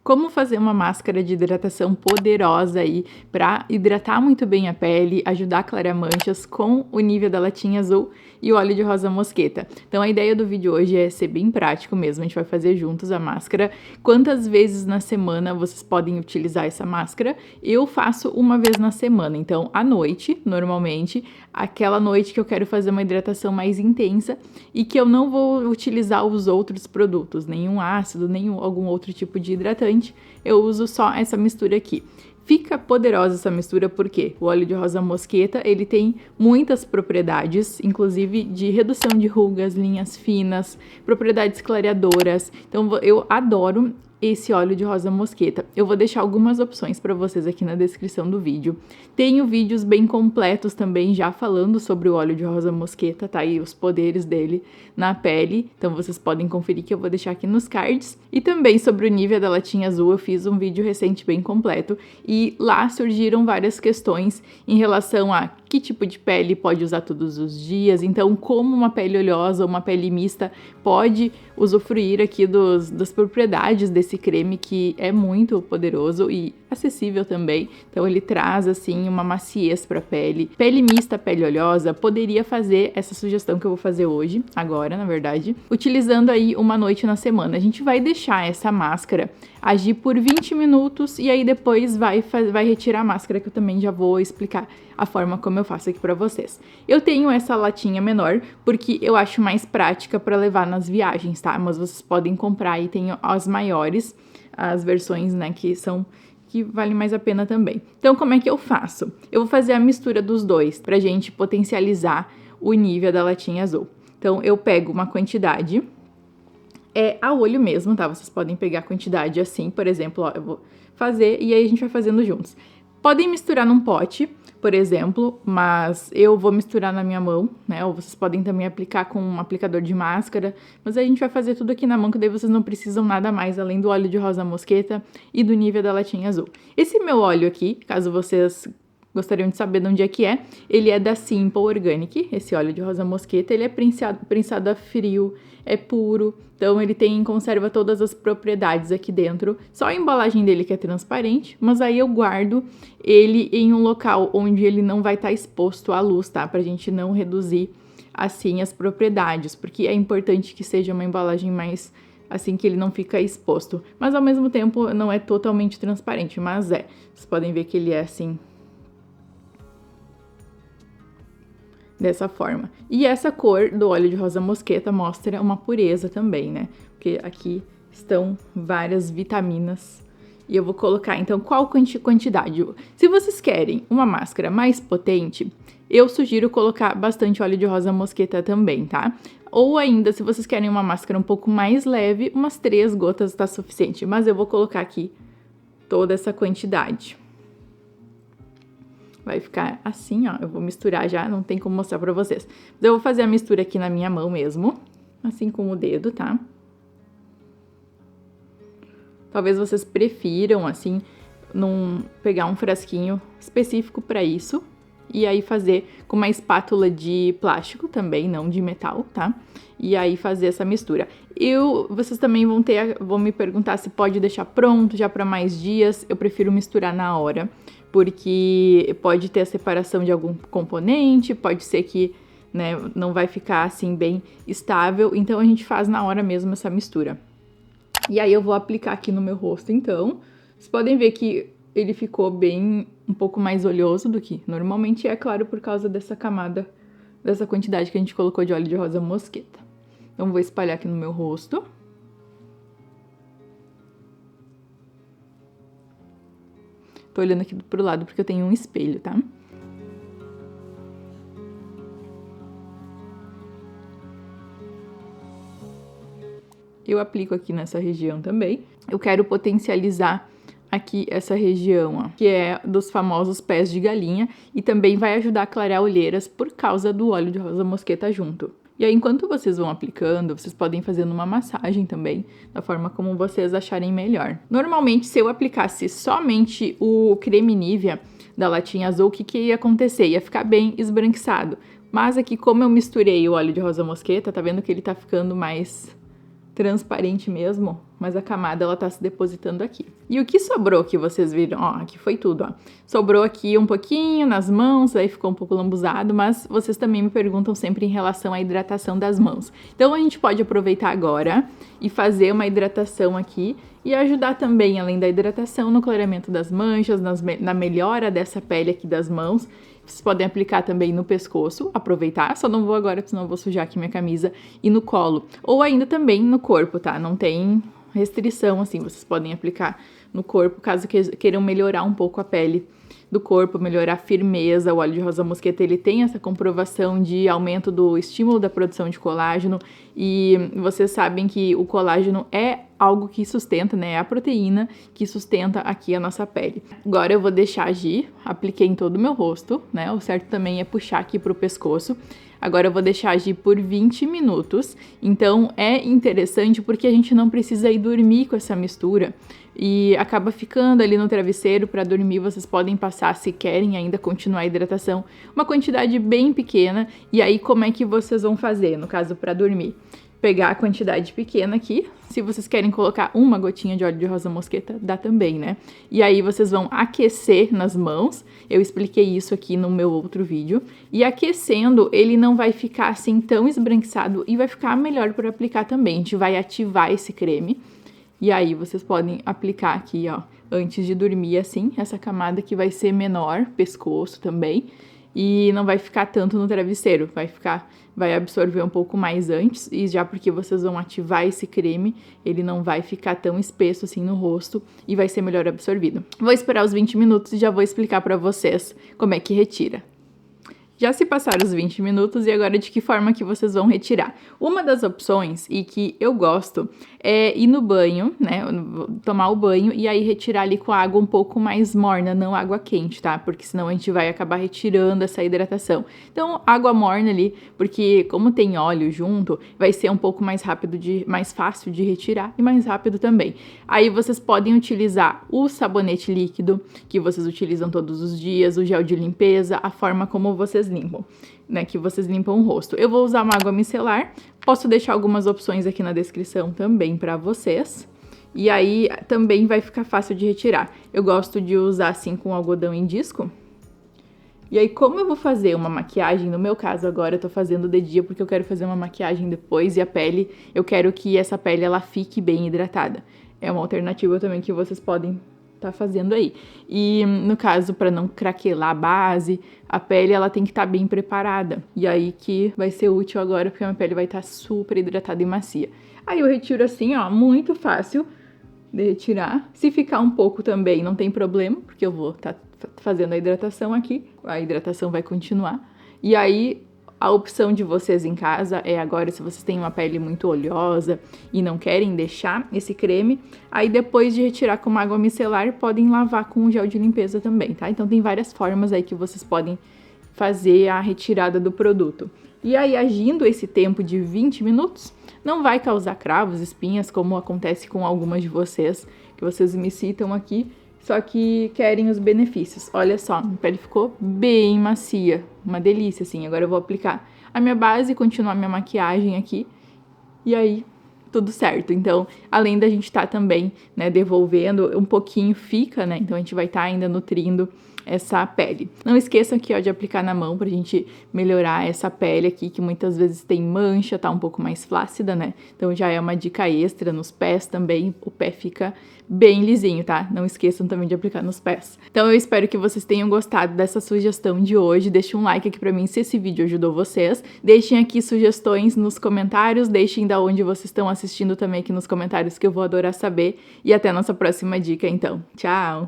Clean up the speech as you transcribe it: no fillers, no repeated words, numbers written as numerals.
Como fazer uma máscara de hidratação poderosa aí para hidratar muito bem a pele, ajudar a clarear manchas com o Nivea da latinha azul e o óleo de rosa mosqueta. Então a ideia do vídeo hoje é ser bem prático mesmo, a gente vai fazer juntos a máscara. Quantas vezes na semana vocês podem utilizar essa máscara? Eu faço uma vez na semana, então à noite, normalmente, aquela noite que eu quero fazer uma hidratação mais intensa e que eu não vou utilizar os outros produtos, nenhum ácido, nenhum algum outro tipo de hidratante. Eu uso só essa mistura aqui. Fica poderosa essa mistura porque o óleo de rosa mosqueta, ele tem muitas propriedades, inclusive de redução de rugas, linhas finas, propriedades clareadoras. Então eu adoro esse óleo de rosa mosqueta. Eu vou deixar algumas opções para vocês aqui na descrição do vídeo. Tenho vídeos bem completos também já falando sobre o óleo de rosa mosqueta, tá aí os poderes dele na pele. Então vocês podem conferir que eu vou deixar aqui nos cards. E também sobre o Nivea da latinha azul, eu fiz um vídeo recente bem completo e lá surgiram várias questões em relação a que tipo de pele pode usar todos os dias, então como uma pele oleosa ou uma pele mista pode usufruir aqui das propriedades desse creme que é muito poderoso e acessível também. Então ele traz assim uma maciez para a pele. Pele mista, pele oleosa, poderia fazer essa sugestão que eu vou fazer hoje, agora na verdade, utilizando aí uma noite na semana. A gente vai deixar essa máscara agir por 20 minutos e aí depois vai retirar a máscara, que eu também já vou explicar a forma como eu faço aqui pra vocês. Eu tenho essa latinha menor porque eu acho mais prática para levar nas viagens, tá? Mas vocês podem comprar aí, tem as maiores, as versões, né, que vale mais a pena também. Então, como é que eu faço? Eu vou fazer a mistura dos dois pra gente potencializar o Nivea da latinha azul. Então, eu pego uma quantidade, é a olho mesmo, tá? Vocês podem pegar a quantidade assim, por exemplo, ó, eu vou fazer e aí a gente vai fazendo juntos. Podem misturar num pote, por exemplo, mas eu vou misturar na minha mão, né? Ou vocês podem também aplicar com um aplicador de máscara, mas aí a gente vai fazer tudo aqui na mão, que daí vocês não precisam nada mais além do óleo de rosa mosqueta e do Nivea da latinha azul. Esse meu óleo aqui, caso vocês gostariam de saber de onde é que é, ele é da Simple Organic, esse óleo de rosa mosqueta, ele é prensado a frio, é puro, então ele conserva todas as propriedades aqui dentro, só a embalagem dele que é transparente, mas aí eu guardo ele em um local onde ele não vai estar exposto à luz, tá? Pra gente não reduzir assim as propriedades, porque é importante que seja uma embalagem mais assim que ele não fica exposto, mas ao mesmo tempo não é totalmente transparente, mas vocês podem ver que ele é assim, dessa forma. E essa cor do óleo de rosa mosqueta mostra uma pureza também, né? Porque aqui estão várias vitaminas. E eu vou colocar, então, qual quantidade? Se vocês querem uma máscara mais potente, eu sugiro colocar bastante óleo de rosa mosqueta também, tá? Ou ainda, se vocês querem uma máscara um pouco mais leve, umas 3 gotas tá suficiente. Mas eu vou colocar aqui toda essa quantidade. Vai ficar assim, ó, eu vou misturar já, não tem como mostrar pra vocês. Mas eu vou fazer a mistura aqui na minha mão mesmo, assim com o dedo, tá? Talvez vocês prefiram, assim, pegar um frasquinho específico pra isso. E aí fazer com uma espátula de plástico também, não de metal, tá? E aí fazer essa mistura. Vocês também vão me perguntar se pode deixar pronto já pra mais dias. Eu prefiro misturar na hora, porque pode ter a separação de algum componente, pode ser que, né, não vai ficar assim bem estável, então a gente faz na hora mesmo essa mistura. E aí eu vou aplicar aqui no meu rosto, então. Vocês podem ver que ele ficou bem, um pouco mais oleoso do que normalmente é, claro, por causa dessa camada, dessa quantidade que a gente colocou de óleo de rosa mosqueta. Então vou espalhar aqui no meu rosto. Tô olhando aqui pro lado porque eu tenho um espelho, tá? Eu aplico aqui nessa região também. Eu quero potencializar aqui essa região, ó, que é dos famosos pés de galinha e também vai ajudar a clarear olheiras por causa do óleo de rosa mosqueta junto. E aí, enquanto vocês vão aplicando, vocês podem fazer uma massagem também, da forma como vocês acharem melhor. Normalmente, se eu aplicasse somente o creme Nivea da latinha azul, o que ia acontecer? Ia ficar bem esbranquiçado. Mas aqui, como eu misturei o óleo de rosa mosqueta, tá vendo que ele tá ficando mais transparente mesmo, mas a camada ela tá se depositando aqui. E o que sobrou que vocês viram? Ó, aqui foi tudo, ó. Sobrou aqui um pouquinho nas mãos, aí ficou um pouco lambuzado, mas vocês também me perguntam sempre em relação à hidratação das mãos. Então a gente pode aproveitar agora e fazer uma hidratação aqui e ajudar também, além da hidratação, no clareamento das manchas, na melhora dessa pele aqui das mãos. Vocês podem aplicar também no pescoço, aproveitar, só não vou agora, senão eu vou sujar aqui minha camisa, e no colo. Ou ainda também no corpo, tá? Não tem restrição, assim, vocês podem aplicar no corpo, caso queiram melhorar um pouco a pele do corpo, melhorar a firmeza. O óleo de rosa mosqueta, ele tem essa comprovação de aumento do estímulo da produção de colágeno, e vocês sabem que o colágeno é algo que sustenta, né, é a proteína que sustenta aqui a nossa pele. Agora eu vou deixar agir, apliquei em todo o meu rosto, né, o certo também é puxar aqui pro pescoço. Agora eu vou deixar agir por 20 minutos, então é interessante porque a gente não precisa ir dormir com essa mistura e acaba ficando ali no travesseiro para dormir. Vocês podem passar, se querem ainda continuar a hidratação, uma quantidade bem pequena. E aí como é que vocês vão fazer, no caso para dormir? Pegar a quantidade pequena aqui, se vocês querem colocar uma gotinha de óleo de rosa mosqueta, dá também, né? E aí vocês vão aquecer nas mãos, eu expliquei isso aqui no meu outro vídeo, e aquecendo ele não vai ficar assim tão esbranquiçado e vai ficar melhor para aplicar também. A gente vai ativar esse creme, e aí vocês podem aplicar aqui, ó, antes de dormir assim, essa camada que vai ser menor, pescoço também, e não vai ficar tanto no travesseiro, vai absorver um pouco mais antes, e já porque vocês vão ativar esse creme, ele não vai ficar tão espesso assim no rosto e vai ser melhor absorvido. Vou esperar os 20 minutos e já vou explicar pra vocês como é que retira. Já se passaram os 20 minutos e agora de que forma que vocês vão retirar? Uma das opções, e que eu gosto, é ir no banho, né, tomar o banho e aí retirar ali com a água um pouco mais morna, não água quente, tá? Porque senão a gente vai acabar retirando essa hidratação. Então, água morna ali, porque como tem óleo junto, vai ser um pouco mais rápido, mais fácil de retirar e mais rápido também. Aí vocês podem utilizar o sabonete líquido, que vocês utilizam todos os dias, o gel de limpeza, a forma como vocês limpam, né, que vocês limpam o rosto. Eu vou usar uma água micelar, posso deixar algumas opções aqui na descrição também para vocês, e aí também vai ficar fácil de retirar. Eu gosto de usar assim com algodão em disco. E aí, como eu vou fazer uma maquiagem, no meu caso agora eu tô fazendo de dia porque eu quero fazer uma maquiagem depois, e a pele, eu quero que essa pele ela fique bem hidratada. É uma alternativa também que vocês podem tá fazendo aí. E no caso, para não craquelar a base, a pele ela tem que estar bem preparada. E aí que vai ser útil agora, porque a minha pele vai estar super hidratada e macia. Aí eu retiro assim, ó, muito fácil de retirar. Se ficar um pouco também, não tem problema, porque eu vou estar fazendo a hidratação aqui. A hidratação vai continuar. E aí a opção de vocês em casa é agora, se vocês têm uma pele muito oleosa e não querem deixar esse creme, aí depois de retirar com uma água micelar, podem lavar com um gel de limpeza também, tá? Então tem várias formas aí que vocês podem fazer a retirada do produto. E aí, agindo esse tempo de 20 minutos, não vai causar cravos, espinhas, como acontece com algumas de vocês, que vocês me citam aqui, só que querem os benefícios. Olha só, minha pele ficou bem macia, uma delícia, assim. Agora eu vou aplicar a minha base, continuar minha maquiagem aqui, e aí tudo certo. Então, além da gente estar também, né, devolvendo, um pouquinho fica, né, então a gente vai estar ainda nutrindo essa pele. Não esqueçam aqui, ó, de aplicar na mão pra gente melhorar essa pele aqui, que muitas vezes tem mancha, tá um pouco mais flácida, né? Então já é uma dica extra. Nos pés também, o pé fica bem lisinho, tá? Não esqueçam também de aplicar nos pés. Então eu espero que vocês tenham gostado dessa sugestão de hoje. Deixem um like aqui pra mim se esse vídeo ajudou vocês. Deixem aqui sugestões nos comentários, deixem da onde vocês estão assistindo também aqui nos comentários, que eu vou adorar saber. E até a nossa próxima dica, então. Tchau!